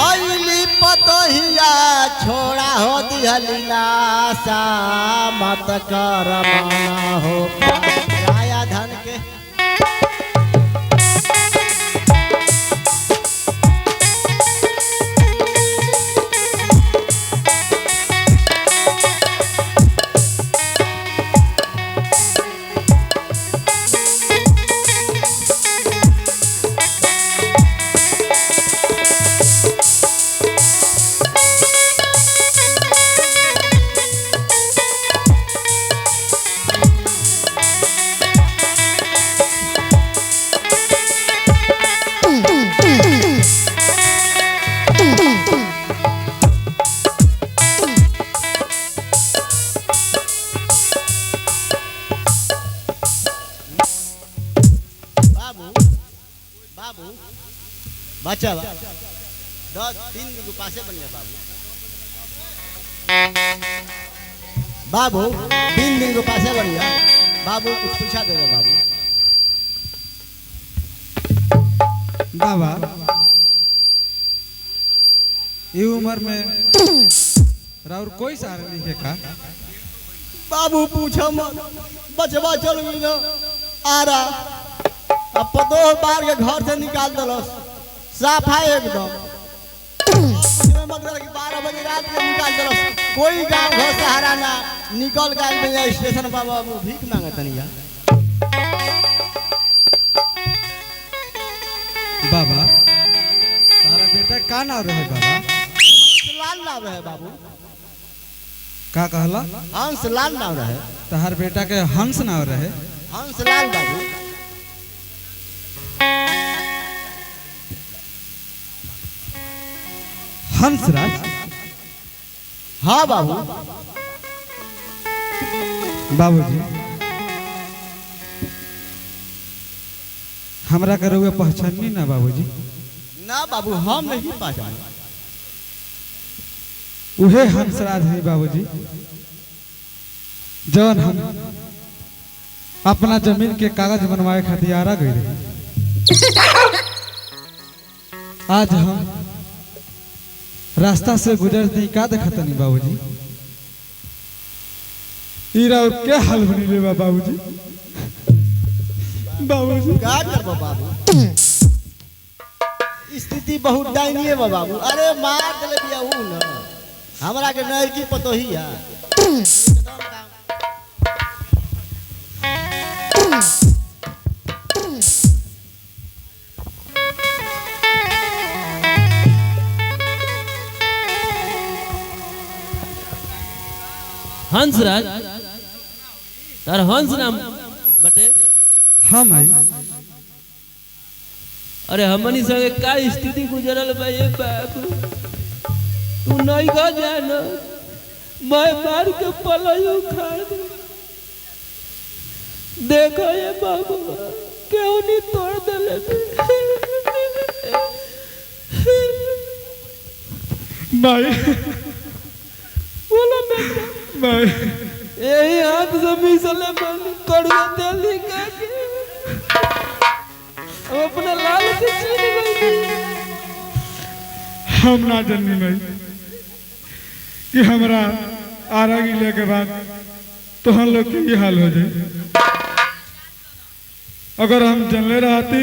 आईली पतोहिया छोड़ा हो दिहलीला सा मत कर माना हो राया धन के बच्चा 10-3 दिन पासे बन गया बाबू 3 दिन को पासे बन गया बाबू कुछ पूछा दे रहे बाबा ये उम्र में राउर कोई सहारा नहीं है का बाबू पूछो मत बचवा चल गई ना आ रहा अब पतो बार के घर से निकाल दलस साफा एकदम मतलब कि 12 बजे रात में निकाल दलस कोई गांव घर सहारा ना निकल गए में स्टेशन पर बाबू भीख मांगे तनिया बाबा तारा बेटा का नाम रहे बाबा हंसलाल नाम रहे बाबू का कहला हंसलाल नाम रहे तहार बेटा के हंस नाम रहे हंसलाल बाबू हंसराज हाँ बाबू बाबूजी हमरा के रउआ पहचानी ना बाबूजी ना बाबू हम नहीं पहचाने उहे हंसराज है बाबूजी जौन हम अपना जमीन के कागज बनवाए खातिर आरा गए रहे आज हम रास्ता से गुजरती का देखतनी बाबूजी इरा और क्या हाल बनी रे बाबूजी बाबूजी क्या करबो बाबू स्थिति बहुत दयनीय बा बाबू अरे मार देले बिया ऊ न हमरा के नहीं की पतोहिया एकदम काम हंसराज तार हंस नाम बटे हम आई अरे हमनी संगे का स्थिति गुजरल बा ये बाबू तू नहीं ग जान मैं मार के पलई उखाड़ दे देखो ये बाबू क्यों नहीं तोड़ देले भाई बोलो बेटा भाई यही हाथ से मिसले बन कड़ुआ तेल निकाल के अब अपने लाल से छीन गई हम ना जन्मी भाई कि हमरा आरा गिले के बाद तो हम लोग के ये हाल हो जाए अगर हम जनले रहती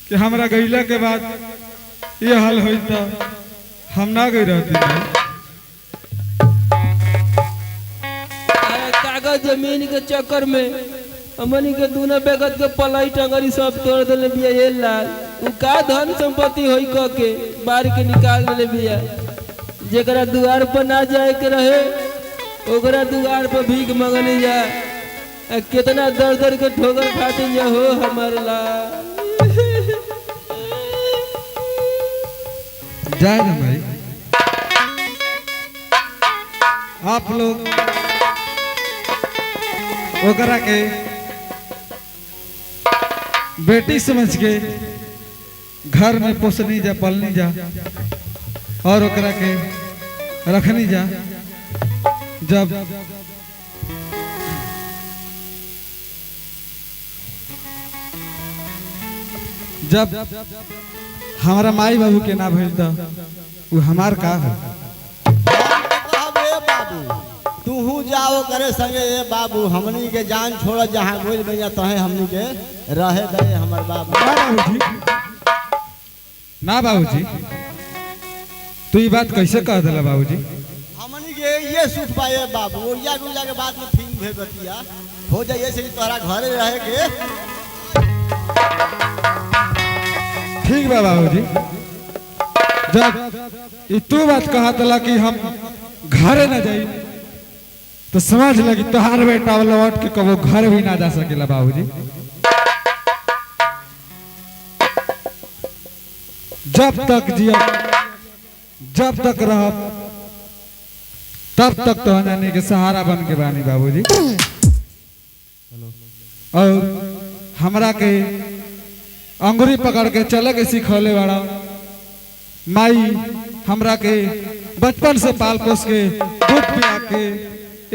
कि हमरा गईला के बाद ये हाल होई तो हम ना गई रहती भाई कागज जमीन के चक्कर में हमनी के दूना बेगत के पलाई टंगरी सब तोड़ देले बिया ये लाल उ का धन संपत्ति होई क के बार के निकाल देले बिया जेकरा दुआर पर ना जाए के रहे ओकरा दुआर पर भीख मांगने जा कितना दर दर के ठोकर खाते जा हो हमार लाल जाए ना भाई आप लोग ओकरा के बेटी समझ के घर में पोसनी जा पलनी जा और ओकरा के रखनी जा जब जब हमारा माई बाबू के ना भइल तो वो हमार का है। बाबू तू जाओ करे संगे ए बाबू हमनी के जान छोड़ जहाँ बोल भैया तहे हमनी के रहे दे हमार बाबू। ना बाबूजी, ना बाबूजी, तू ये बात कैसे कह दिला बाबूजी? हमनी के ये सुख पाए बाबू ओरिया गुरिया के बाद में फिर भेगतिया हो जाइए से कि तोहरा घरे रहे के। ठीक बा बाबूजी, जब ये तू बात कहा तला कि हम घरे न जाई तो समझ लगी तोहार बेटा लौट के कबो घर भी ना जा सकेला बाबूजी। जब तक जिया जब तक रह तब तक तो जाने के सहारा बन के बानी बाबूजी। और हमरा के अंगुरी पकड़ के चले के सिखौले वाला माई हमरा के बचपन से पाल पोस के दूध पिया के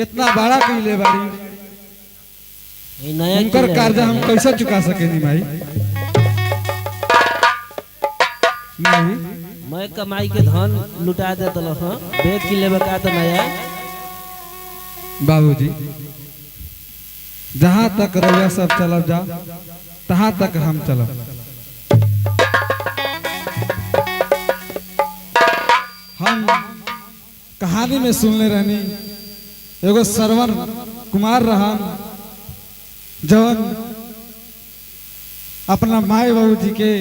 इतना बड़ा कइले बाड़ी, उनकर कर्जा हम कैसे चुका सकेनी माई? माई मैं कमाई के धन लुटा दे तलस बेच के लेबे का तो नया। बाबूजी जहाँ तक रउआ सब चलब जा तहाँ तक हम चलब। हम कहानी में सुनले रहनी एगो श्रवण कुमार रहन जवन अपना माई बाबूजी के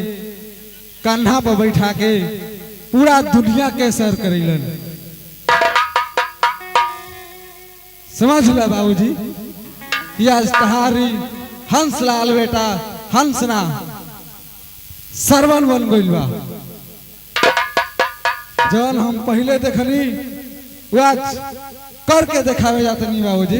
कान्हा पर बैठा के पूरा दुनिया के सैर करेलन। समझ ला बाबूजी कि आज तहारी हंसलाल बेटा हंसना श्रवण बन गइल बा। जवन हम पहले देखनी वो आज करके देखावे जाते नहीं बाबूजी।